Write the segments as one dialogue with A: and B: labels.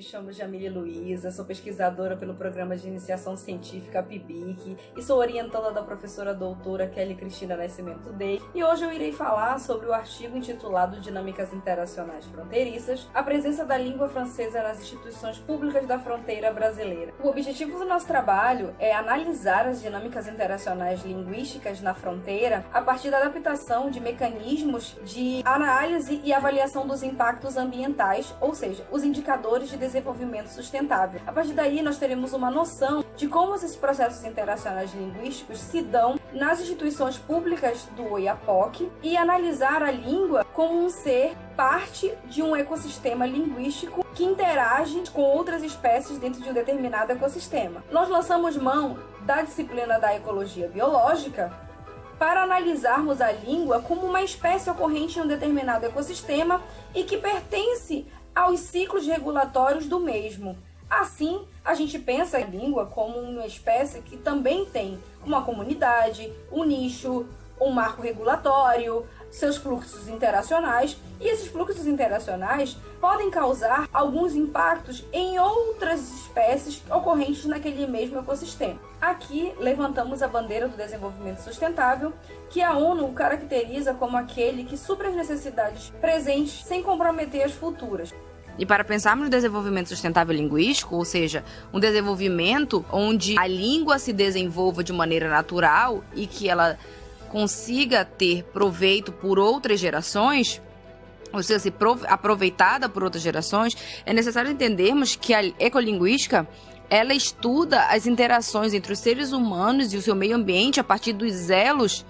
A: me chamo Jamile Luiza, sou pesquisadora pelo Programa de Iniciação Científica PIBIC e sou orientanda da professora doutora Kelly Cristina Nascimento Day. E hoje eu irei falar sobre o artigo intitulado Dinâmicas Interacionais Fronteiriças, a presença da língua francesa nas instituições públicas da fronteira brasileira. O objetivo do nosso trabalho é analisar as dinâmicas interacionais linguísticas na fronteira a partir da adaptação de mecanismos de análise e avaliação dos impactos ambientais, ou seja, os indicadores de desenvolvimento sustentável. A partir daí, nós teremos uma noção de como esses processos interacionais linguísticos se dão nas instituições públicas do OIAPOC e analisar a língua como um ser parte de um ecossistema linguístico que interage com outras espécies dentro de um determinado ecossistema. Nós lançamos mão da disciplina da ecologia biológica para analisarmos a língua como uma espécie ocorrente em um determinado ecossistema e que pertence aos ciclos regulatórios do mesmo. Assim, a gente pensa a língua como uma espécie que também tem uma comunidade, um nicho, um marco regulatório, seus fluxos interacionais, e esses fluxos interacionais podem causar alguns impactos em outras espécies ocorrentes naquele mesmo ecossistema. Aqui levantamos a bandeira do desenvolvimento sustentável, que a ONU caracteriza como aquele que supre as necessidades presentes sem comprometer as futuras.
B: E para pensarmos no desenvolvimento sustentável linguístico, ou seja, um desenvolvimento onde a língua se desenvolva de maneira natural e que ela consiga ter proveito por outras gerações, ou seja, ser aproveitada por outras gerações, é necessário entendermos que a ecolinguística ela estuda as interações entre os seres humanos e o seu meio ambiente a partir dos elos,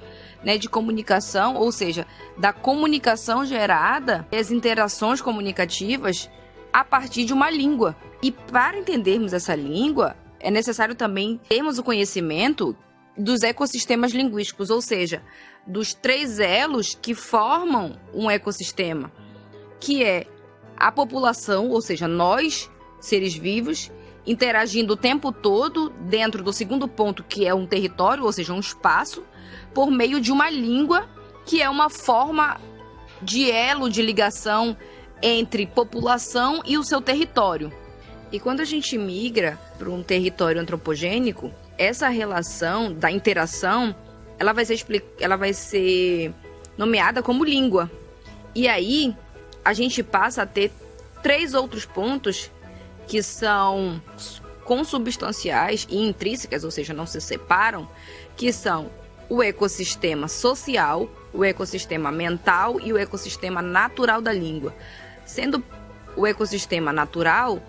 B: de comunicação, ou seja, da comunicação gerada e as interações comunicativas a partir de uma língua. E para entendermos essa língua, é necessário também termos o conhecimento dos ecossistemas linguísticos, ou seja, dos 3 elos que formam um ecossistema, que é a população, ou seja, nós, seres vivos, interagindo o tempo todo dentro do segundo ponto, que é um território, ou seja, um espaço, por meio de uma língua, que é uma forma de elo de ligação entre população e o seu território. E quando a gente migra para um território antropogênico, essa relação da interação, ela vai ser nomeada como língua. E aí, a gente passa a ter 3 outros pontos que são consubstanciais e intrínsecas, ou seja, não se separam, que são o ecossistema social, o ecossistema mental e o ecossistema natural da língua. Sendo o ecossistema natural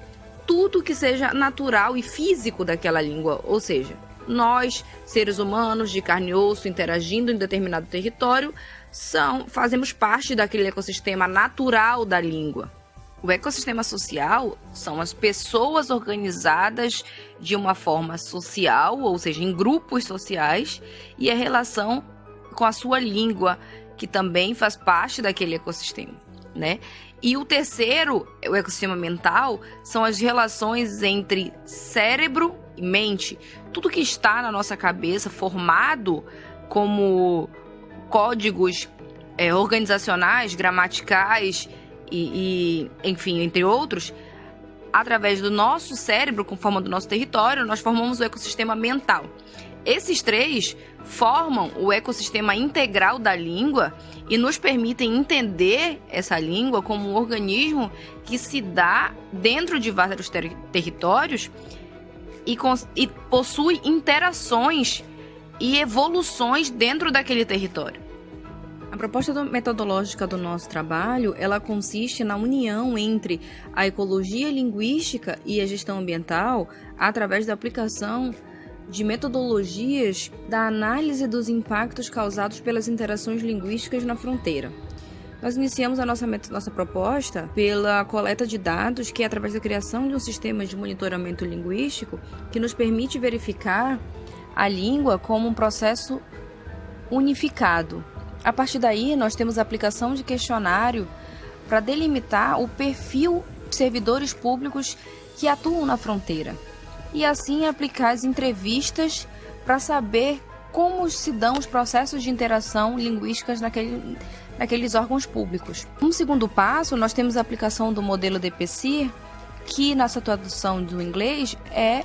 B: tudo que seja natural e físico daquela língua, ou seja, nós, seres humanos de carne e osso, interagindo em determinado território, fazemos parte daquele ecossistema natural da língua. O ecossistema social são as pessoas organizadas de uma forma social, ou seja, em grupos sociais, e a relação com a sua língua, que também faz parte daquele ecossistema, E o terceiro, o ecossistema mental, são as relações entre cérebro e mente. Tudo que está na nossa cabeça, formado como códigos organizacionais, gramaticais, enfim, entre outros, através do nosso cérebro, com forma do nosso território, nós formamos o ecossistema mental. Esses 3 formam o ecossistema integral da língua e nos permitem entender essa língua como um organismo que se dá dentro de vários territórios e possui interações e evoluções dentro daquele território. A proposta metodológica do nosso trabalho, ela consiste na união entre a ecologia linguística e a gestão ambiental através da aplicação de metodologias da análise dos impactos causados pelas interações linguísticas na fronteira. Nós iniciamos a nossa proposta pela coleta de dados, que é através da criação de um sistema de monitoramento linguístico que nos permite verificar a língua como um processo unificado. A partir daí, nós temos a aplicação de questionário para delimitar o perfil de servidores públicos que atuam na fronteira. E assim aplicar as entrevistas para saber como se dão os processos de interação linguísticas naqueles órgãos públicos. Um segundo passo, nós temos a aplicação do modelo DPCIR, que nessa tradução do inglês é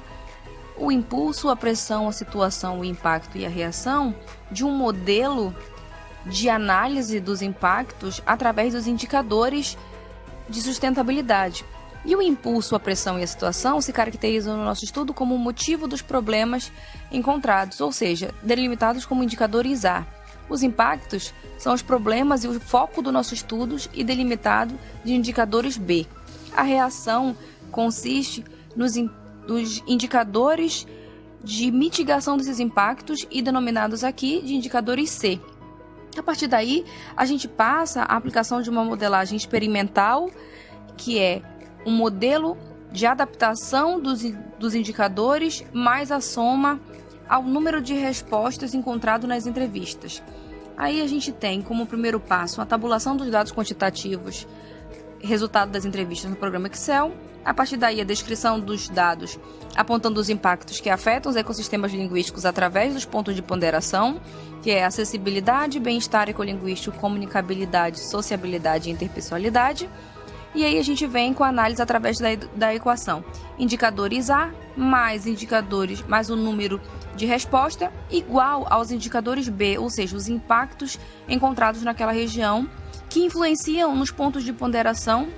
B: o impulso, a pressão, a situação, o impacto e a reação de um modelo de análise dos impactos através dos indicadores de sustentabilidade. E o impulso, a pressão e a situação se caracterizam no nosso estudo como o motivo dos problemas encontrados, ou seja, delimitados como indicadores A. Os impactos são os problemas e o foco do nosso estudo e delimitado de indicadores B. A reação consiste nos indicadores de mitigação desses impactos e denominados aqui de indicadores C. A partir daí, a gente passa à aplicação de uma modelagem experimental, que é um modelo de adaptação dos indicadores mais a soma ao número de respostas encontrado nas entrevistas. Aí a gente tem como primeiro passo a tabulação dos dados quantitativos, resultado das entrevistas no programa Excel. A partir daí, a descrição dos dados apontando os impactos que afetam os ecossistemas linguísticos através dos pontos de ponderação, que é acessibilidade, bem-estar ecolinguístico, comunicabilidade, sociabilidade e interpessoalidade. E aí a gente vem com a análise através da equação. Indicadores A mais o número de resposta igual aos indicadores B, ou seja, os impactos encontrados naquela região que influenciam nos pontos de ponderação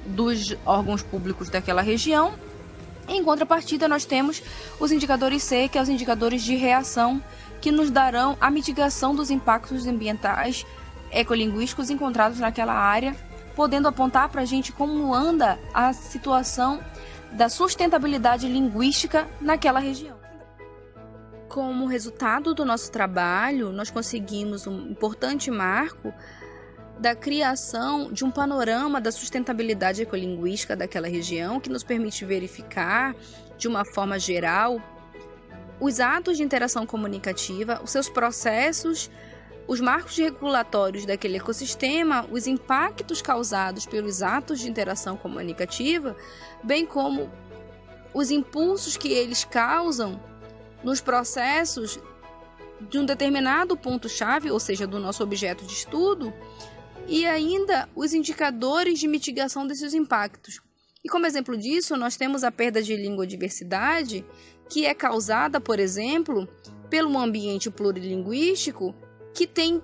B: dos órgãos públicos daquela região. Em contrapartida, nós temos os indicadores C, que são os indicadores de reação, que nos darão a mitigação dos impactos ambientais ecolinguísticos encontrados naquela área, podendo apontar para a gente como anda a situação da sustentabilidade linguística naquela região. Como resultado do nosso trabalho, nós conseguimos um importante marco da criação de um panorama da sustentabilidade ecolinguística daquela região, que nos permite verificar, de uma forma geral, os atos de interação comunicativa, os seus processos, os marcos regulatórios daquele ecossistema, os impactos causados pelos atos de interação comunicativa, bem como os impulsos que eles causam nos processos de um determinado ponto-chave, ou seja, do nosso objeto de estudo, e ainda os indicadores de mitigação desses impactos. E como exemplo disso, nós temos a perda de linguodiversidade, que é causada, por exemplo, pelo ambiente plurilinguístico, que tem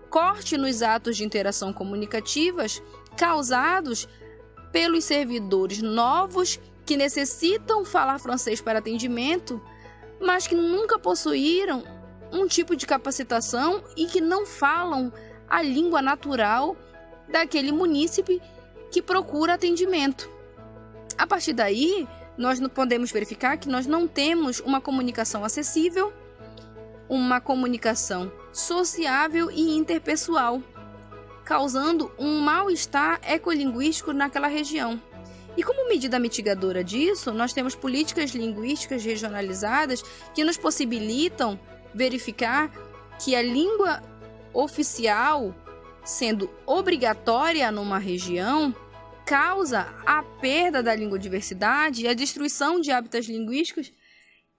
B: corte nos atos de interação comunicativas causados pelos servidores novos que necessitam falar francês para atendimento, mas que nunca possuíram um tipo de capacitação e que não falam a língua natural daquele munícipe que procura atendimento. A partir daí, nós podemos verificar que nós não temos uma comunicação acessível, uma comunicação sociável e interpessoal, causando um mal-estar ecolinguístico naquela região. E como medida mitigadora disso, nós temos políticas linguísticas regionalizadas que nos possibilitam verificar que a língua oficial, sendo obrigatória numa região, causa a perda da linguodiversidade, a destruição de hábitats linguísticos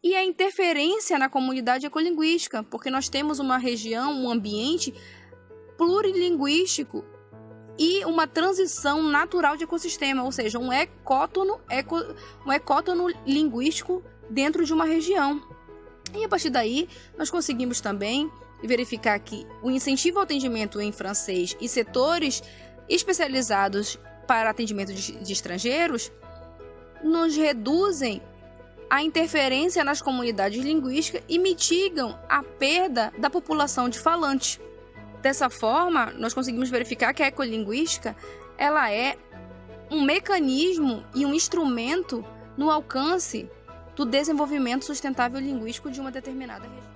B: e a interferência na comunidade ecolinguística, porque nós temos uma região, um ambiente plurilinguístico e uma transição natural de ecossistema, ou seja, um ecótono linguístico dentro de uma região. E a partir daí, nós conseguimos também verificar que o incentivo ao atendimento em francês e setores especializados para atendimento de estrangeiros nos reduzem a interferência nas comunidades linguísticas e mitigam a perda da população de falantes. Dessa forma, nós conseguimos verificar que a ecolinguística ela é um mecanismo e um instrumento no alcance do desenvolvimento sustentável linguístico de uma determinada região.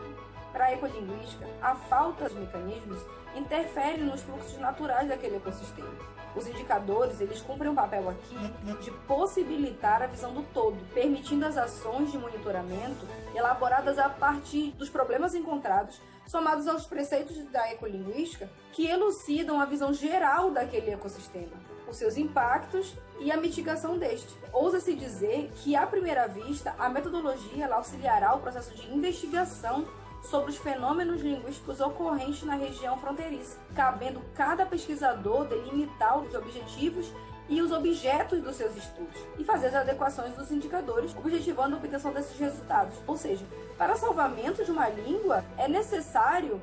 A: Para a ecolinguística, a falta de mecanismos interfere nos fluxos naturais daquele ecossistema. Os indicadores, eles cumprem um papel aqui de possibilitar a visão do todo, permitindo as ações de monitoramento elaboradas a partir dos problemas encontrados, somados aos preceitos da ecolinguística, que elucidam a visão geral daquele ecossistema, os seus impactos e a mitigação deste. Ousa-se dizer que, à primeira vista, a metodologia ela auxiliará o processo de investigação sobre os fenômenos linguísticos ocorrentes na região fronteiriça, cabendo cada pesquisador delimitar os objetivos e os objetos dos seus estudos, e fazer as adequações dos indicadores, objetivando a obtenção desses resultados. Ou seja, para salvamento de uma língua, é necessário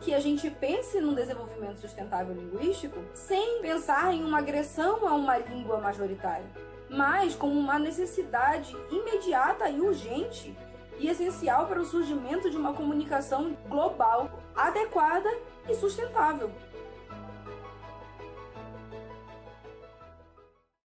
A: que a gente pense num desenvolvimento sustentável linguístico sem pensar em uma agressão a uma língua majoritária, mas como uma necessidade imediata e urgente e essencial para o surgimento de uma comunicação global, adequada e sustentável.